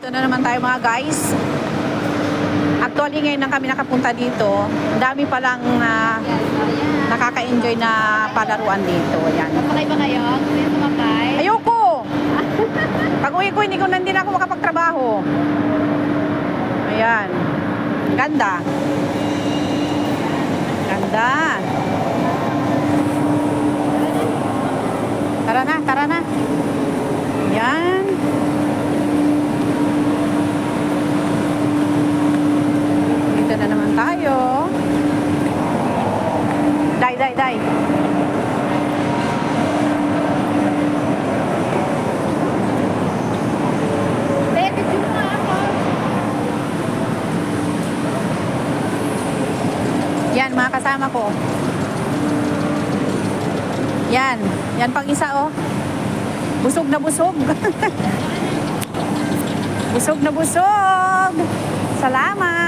Ito na naman tayo mga guys. Actually ngayon lang kami nakapunta dito. Ang dami palang nakaka-enjoy na palaruan dito. Yan. Sumakay ba kayo? Gusto niyo sumakay? Ayoko! Pag uwi ko, hindi na ako makapagtrabaho. Ayan. Ganda. Ganda. Tara na, tara na. Ayan. Dito na naman tayo. Day. David, yung mga ako. Yan, mga kasama ko. Yan. Yan pang isa, oh. Busog na busog. Busog na busog. Salamat.